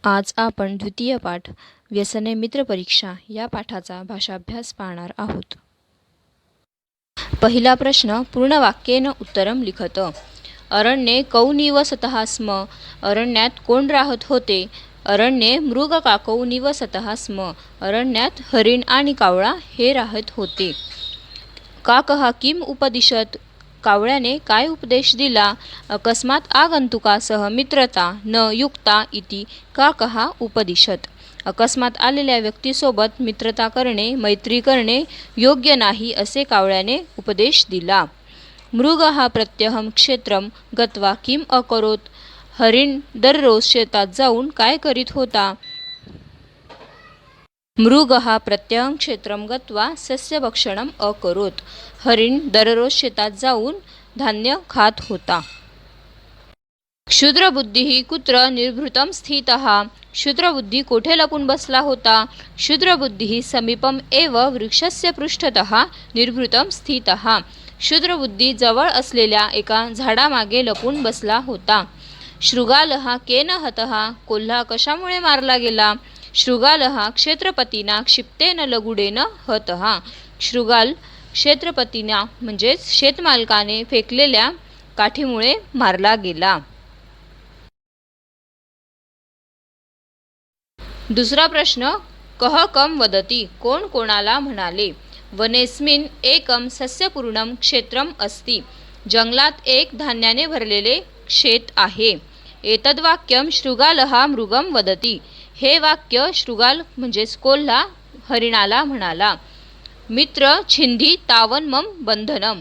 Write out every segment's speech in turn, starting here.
आज आपण द्वितीय पाठ व्यसने मित्र परीक्षा या पाठाचा भाषाभ्यास पाहणार आहोत। पहिला प्रश्न पूर्ण वाक्येन उत्तरम लिखत। अरण्ये कौ निवसतः स्म। अरण्यात कोण राहत होते? अरण्ये मृग काकौ निवसतः स्म। अरण्यात हरिण आणि कावळा हे राहत होते। काकः किम उपदिशत? कावळ्याने काय उपदेश दिला? अकस्मात आगंतुकासह मित्रता न युक्ता इति काकः उपदिशत। अकस्मात आलेल्या व्यक्तीसोबत मित्रता करणे, मैत्री करणे योग्य नाही असे कावळ्याने उपदेश दिला। मृगः प्रत्यहं क्षेत्रम गत्वा किम अकरोत? हरिण दररोज शेतात जाऊन काय करीत होता? मृगः प्रत्यहं क्षेत्रम गत्वा सस्यभक्षणम अकरोत। हरिण दररोज शेतात जाऊन धान्य खात होता। क्षुद्रबुद्धिः कुत्र निर्भृतं स्थितः? क्षुद्रबुद्धी कोठे लपून बसला होता? क्षुद्रबुद्धिः समीपम एव वृक्षस्य पृष्ठतः निर्भृतं स्थितः। क्षुद्रबुद्धी जवळ असलेल्या एका झाडामागे लपून बसला होता। शृगालः केन हतः? कोल्हा कशामुळे मारला गेला? शृगालः क्षेत्रपतीना क्षिप्तेन लगुडेन हतः। शृगाल क्षेत्रपतीना म्हणजेच शेतमालकाने फेकलेल्या काठीमुळे मारला गेला। दुसरा प्रश्न कः कम वदति? कोण कोणाला म्हणाले? वनेस्मिन् एकं सस्यपूर्णं क्षेत्रम अस्ति। जंगलात एक धान्याने भरलेले शेत आहे। एतद्वाक्यं शृगालः मृगं वदति। हे वाक्य शृगाल म्हणजेच कोल्हा हरिणाला म्हणाला। मित्र छिंदी तावन मम बंधनम।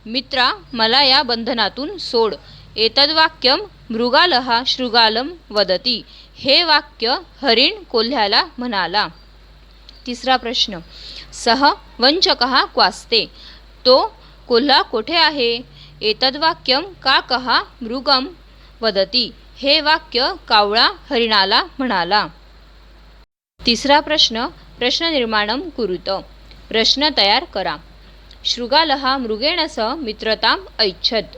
मित्रा मला या बंधनातून सोड। एतद्वाक्यं मृगालः शृगालम वदति। हे वाक्य हरिण कोल्ह्याला म्हणाला। तिसरा प्रश्न सह वंचकः क्वास्ते? तो कोल्हा कोठे आहे? एतद्वाक्यं काकः मृगं वदति। हे वाक्य कावळा हरिणाला म्हणाला। तिसरा प्रश्न प्रश्ननिर्माणं कुरुत। प्रश्न तयार करा। शृगालः मृगेण सह मित्रताम ऐच्छत।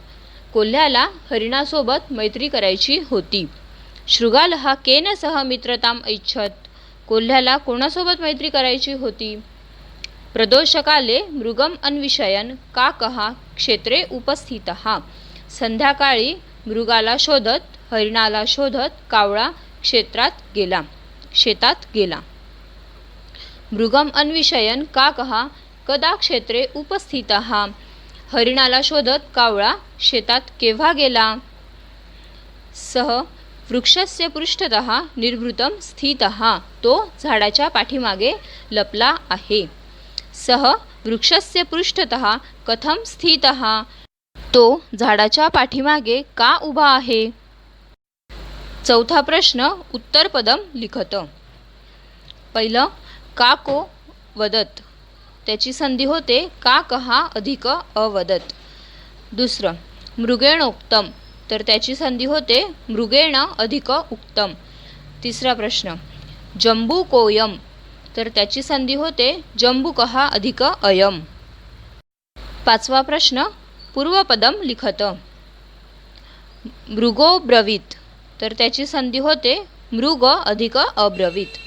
कोल्ह्याला हरिणासोबत मैत्री करायची होती। शृगालः केन सह मित्रताम ऐच्छत? कोल्ह्याला कोणासोबत मैत्री करायची होती? प्रदोषकाले मृगम अन्विषयन काकः क्षेत्रे उपस्थितः। संध्याकाळी मृगाला शोधत हरिणाला शोधत कावळा शेतात गेला। मृगम अन्विषयन काकः कदा क्षेत्रे उपस्थितः? हरिणाला शोधत कावळा शेतात केव्हा गेला? सह वृक्षस्य पृष्ठतः निर्भृतं स्थितः। तो झाडाच्या पाठीमागे लपला आहे। सह वृक्षस्य पृष्ठतः कथं स्थितः? तो झाडाच्या पाठीमागे का उभा आहे? चौथा प्रश्न उत्तरपदम लिखत। पहिलं काको वदत, त्याची संधी होते काकः अधिक अवदत। दुसरं मृगेणोक्तम, तर त्याची संधी होते मृगेण अधिक उक्तम। तिसरा प्रश्न जंबूकोयम, तर त्याची संधी होते जंबूकः अधिक अयम। पाचवा प्रश्न पूर्वपदम लिखत। मृगो ब्रवीत, तर त्याची संधी होते मृग अधिक अब्रवीत।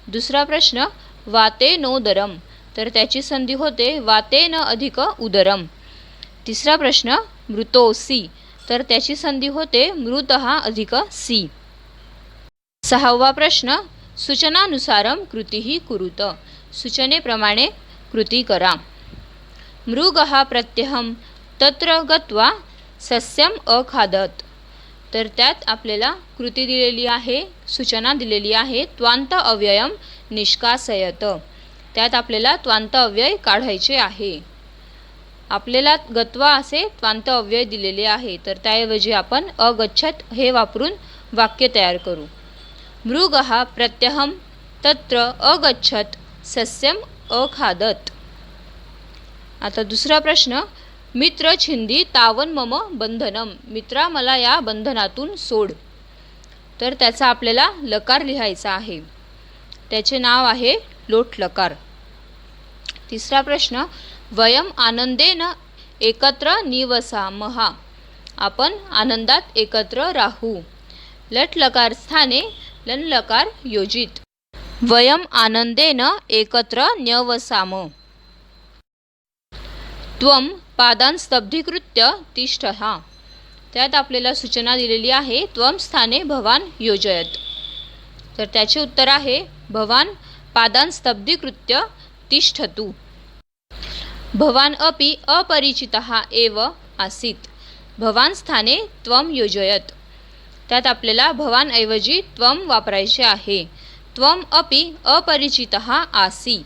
दुसरा प्रश्न वातेनोदरम, तर त्याची संधी होते वातेन अधिक उदरम। तिसरा प्रश्न मृतोसी, तर त्याची संधी होते मृतः अधिक सी। सहावा प्रश्न सूचनानुसारम कृतीः कुरुत, सूचनेप्रमाणे कृती करा। मृगः प्रत्यहं तत्र गत्वा सस्यम अखादत, तर त्यात आपल्याला कृती दिलेली आहे, सूचना दिलेली आहे त्वांत अव्ययम निष्कासयत। त्यात आपल्याला त्वांत अव्यय काढायचे आहे। आपल्याला गत्वा असे त्वांत अव्यय दिलेले आहे, तर त्याऐवजी आपण अगच्छत हे वापरून वाक्य तयार करू। मृगः प्रत्यहं तत्र अगच्छत सस्यम अखादत। आता दुसरा प्रश्न मित्र छिंदी तावन मम बंधनम। मित्रा मला या बंधनातून सोड, तर त्याचा आपल्याला लकार लिहायचा आहे। त्याचे नाव आहे लोट लकार। तिसरा प्रश्न वयम आनंदेन एकत्र निवसामः। आपण आनंदात एकत्र राहू। लट लकार स्थाने लन लकार योजित. वयम आनंदेन एकत्र न्यवसाम. त्वम पादान स्तब्धीकृत्य तिष्ठः. त्यात आपल्याला सूचना दिलेली आहे त्वम स्थाने भवान योजयत. तर त्याचे उत्तर आहे भवान पादान स्तब्धीकृत्य तिष्ठतु. भवान अपि अपरिचितः एव आसीत. भवान स्थाने त्वम योजयत. त्यात आपल्याला भवान ऐवजी त्वम वापरायचे आहे. त्वम अपि अपरिचितः आसी.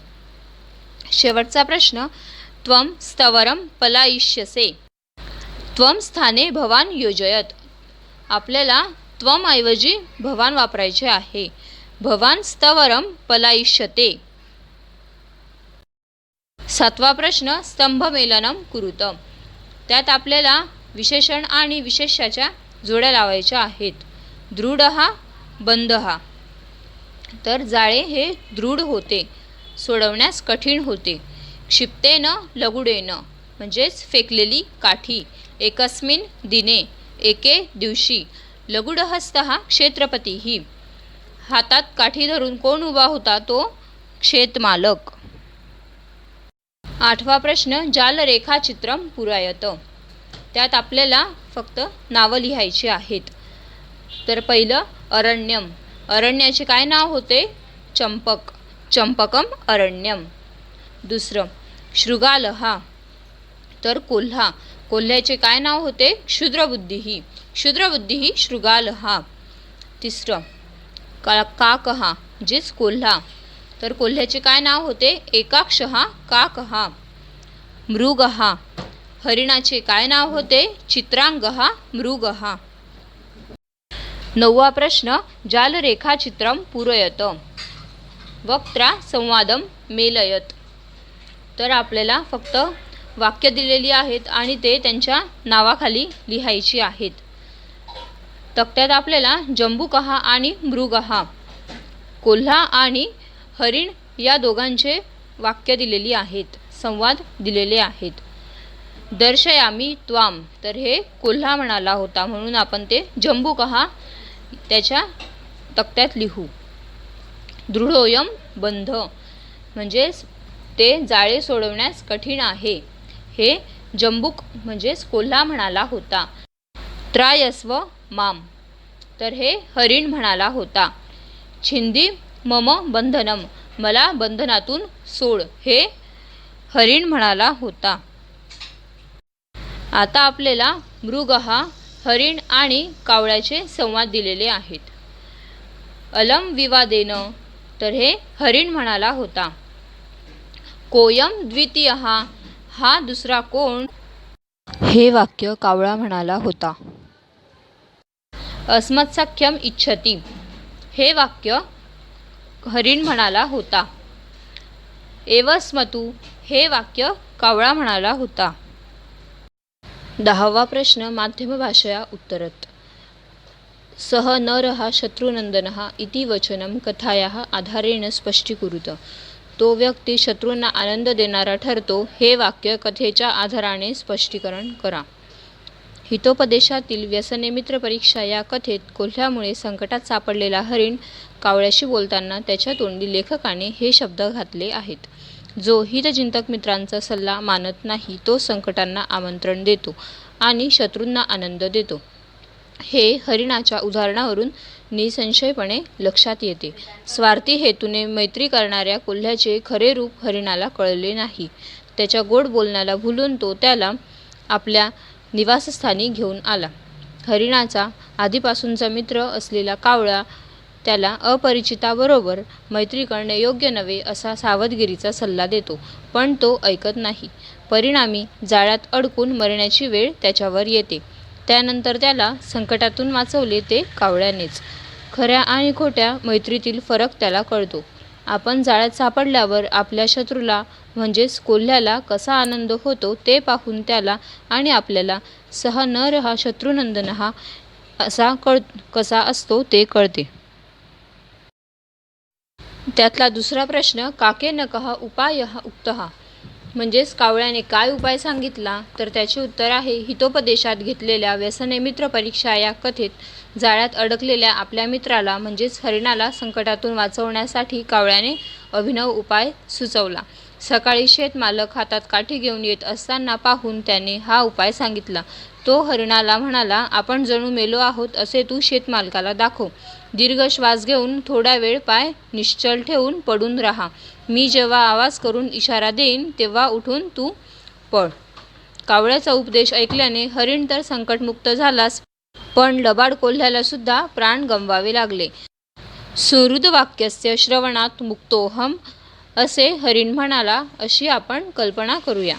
शेवटचा प्रश्न त्वम स्थवरम पलायिष्यसे. त्वम स्थाने भवान योजयत. आपल्याला त्वम ऐवजी भवान वापरायचे आहे. भवान स्थवरम पलायिष्यते. सातवा प्रश्न स्तंभमेलनम कुरुत. त्यात आपल्याला विशेषण आणि विशेष्याच्या जोड्या लावायच्या आहेत. दृढः बंधः. तर जाळे हे दृढ होते, सोडवण्यास कठीण होते. क्षिप्तेन लगुडेन म्हणजेच फेकलेली काठी. एकस्मिन दिने एके दिवशी. लगुडहस्तः क्षेत्रपतीही. हातात काठी धरून कोण उभा होता? तो क्षेतमालक. आठवा प्रश्न जालरेखाचित्रम पुरायत. त्यात आपल्याला फक्त नावं लिहायची आहेत. तर पहिलं अरण्यम. अरण्याचे काय नाव होते? चंपक. चंपकम अरण्यम. दुसरं शृगालहा. तर कोल्हा. कोल्ह्याचे काय नाव होते? क्षुद्रबुद्धीही. क्षुद्रबुद्धीही शृगालहा. तिसरं काकहा म्हणजेच कोल्हा. तर कोल्ह्याचे काय नाव होते? एकाक्षहा काकहा. मृगहा. हरिणाचे काय नाव होते? चित्रांगहा मृगहा. नववा प्रश्न जालरेखाचित्रम पूरयत. वक्त्रा संवादम मेलयत. तर आपल्याला फक्त वाक्य दिलेली आहेत आणि ते त्यांच्या नावाखाली लिहायची आहेत. तक्त्यात आपल्याला जंबुकहा आणि मृगहा, कोल्हा आणि हरिण या दोघांचे वाक्य दिलेली आहेत, संवाद दिलेले आहेत. दर्शयामी त्वाम. तर हे कोल्हा म्हणाला होता म्हणून आपण ते जंबुकहा त्याच्या तक्त्यात लिहू. दृढोयम बंध म्हणजेच ते जाळे सोडवण्यास कठीण आहे. हे जंबुक म्हणजेच कोल्हा म्हणाला होता. त्रायस्व माम. तर हे हरिण म्हणाला होता. छिंदी मम बंधनम. मला बंधनातून सोड. हे हरिण म्हणाला होता. आता आपल्याला मृगहा, हरिण आणि कावळ्याचे संवाद दिलेले आहेत. अलम विवादेन. तर हे हरिण म्हणाला होता. कोयम द्वितीयहा. हा दुसरा कोण? हे वाक्य कावळा म्हणाला होता. अस्मत्सख्यम इच्छती. हे वाक्य हरिण म्हणाला होता. एवस्मतु. हे वाक्य कावळा म्हणाला होता. 10वा प्रश्न माध्यम भाषया उत्तरत. सह नरः शत्रुनंदनः इति वचनम कथायाः आधारेण स्पष्टीकुरुत. तो व्यक्ती शत्रूंना आनंद देणारा ठरतो. हे वाक्य कथेच्या आधाराने स्पष्टीकरण करा. हितोपदेशातील व्यसने मित्र परीक्षा या कथेत कोल्ह्यामुळे संकटात सापडलेला हरिण कावळ्याशी बोलताना त्याच्या तोंडी लेखकाने हे शब्द घातले आहेत. जो हितचिंतक मित्रांचा सल्ला मानत नाही तो संकटांना आमंत्रण देतो आणि शत्रूंना आनंद देतो. हे हरिणाच्या उदाहरणावरून निसंशयपणे लक्षात येते. स्वार्थी हेतूने मैत्री करणाऱ्या कोल्ह्याचे खरे रूप हरिणाला कळले नाही. त्याच्या गोड बोलण्याला भुलून तो त्याला आपल्या निवासस्थानी घेऊन आला. हरिणाचा आधीपासूनचा मित्र असलेला कावळा त्याला अपरिचिताबरोबर मैत्री करणे योग्य नव्हे असा सावधगिरीचा सल्ला देतो, पण तो ऐकत नाही. परिणामी जाळ्यात अडकून मरण्याची वेळ त्याच्यावर येते. त्यानंतर त्याला संकटातून वाचवले ते कावळ्यानेच. खऱ्या आणि खोट्या मैत्रीतील फरक त्याला कळतो. आपण जाळ्यात सापडल्यावर आपल्या शत्रूला म्हणजेच कोल्ह्याला कसा आनंद होतो ते पाहून त्याला आणि आपल्याला सह नरः शत्रुनंदनः असा कसा असतो ते कळते. त्यातला दुसरा प्रश्न काकेनकः उपायः उक्तः. म्हणजेच कावळ्याने काय उपाय सांगितला? तर त्याचे उत्तर आहे हितोपदेशात घेतलेल्या व्यसने मित्र परीक्षा या कथेत जाळ्यात अडकलेल्या आपल्या मित्राला म्हणजेच हरिणाला संकटातून वाचवण्यासाठी कावळ्याने अभिनव उपाय सुचवला. सकाळी शेतमालक हातात काठी घेऊन येत असताना पाहून त्याने हा उपाय सांगितला. तो हरिणाला म्हणाला, आपण जणू मेलो आहोत असे तू शेतमालकाला दाखव. दीर्घ श्वास घेऊन थोडा वेळ पाय निश्चल ठेवून पडून राहा. मी जेव्हा आवाज करून इशारा देईन तेव्हा उठून तू पळ. कावळ्याचा उपदेश ऐकल्याने हरिण तर संकटमुक्त झालाच, पण लबाड कोल्ह्याला सुद्धा प्राण गमवावे लागले. सुहृद वाक्यस्य श्रवणात मुक्तोहम असे हरिण म्हणाला, अशी आपण कल्पना करूया.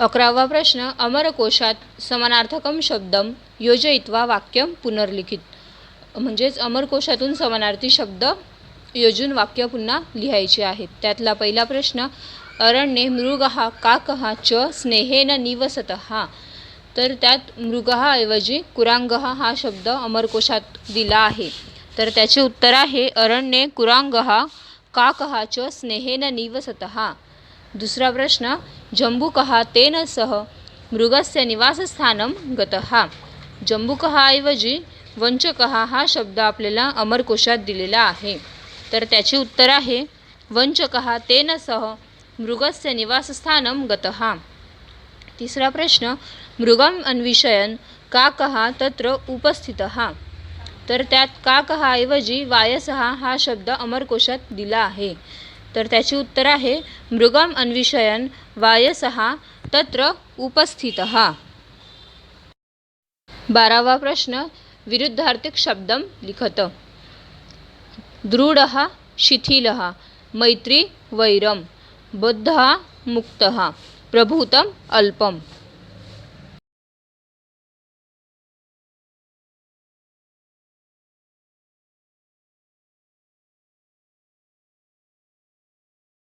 11वा प्रश्न. अमरकोशात समानार्थकम शब्दम योजयित्वा वाक्यम पुनर्लिखित. म्हणजेच अमरकोशातून समानार्थी शब्द योजून वाक्य पुन्हा लिहायचे आहेत. त्यातला पहिला प्रश्न. अरण्ये मृगः काकः च स्नेहेन निवसतः. तर त्यात मृगः ऐवजी कुरांगः हा शब्द अमरकोशात दिला आहे. तर त्याचे उत्तर आहे अरण्ये कुरांगः काकः च स्नेहेन निवसतः. दुसरा प्रश्न. जंबुकः तेन सह मृगस्य निवासस्थानं गतः. जंबुकः ऐवजी वंचकः हा शब्द आपल्याला अमरकोशात दिलेला आहे. तर त्याचे उत्तर आहे वंचकः तेन सह मृगस्य निवासस्थानं गतः. तिसरा प्रश्न. मृगम अन्विषयन् काकः तत्र उपस्थितः. तर त्यात काकः ऐवजी वायसः हा शब्द अमरकोशात दिला आहे. तर त्याचे उत्तर आहे मृगम अन्विषयन् वायसः तत्र उपस्थितः. 12वा प्रश्न. विरुद्धार्थक शब्दम लिखत. दृढः शिथिलः मैत्री वैरम बद्धः मुक्तः प्रभूतम अल्पम.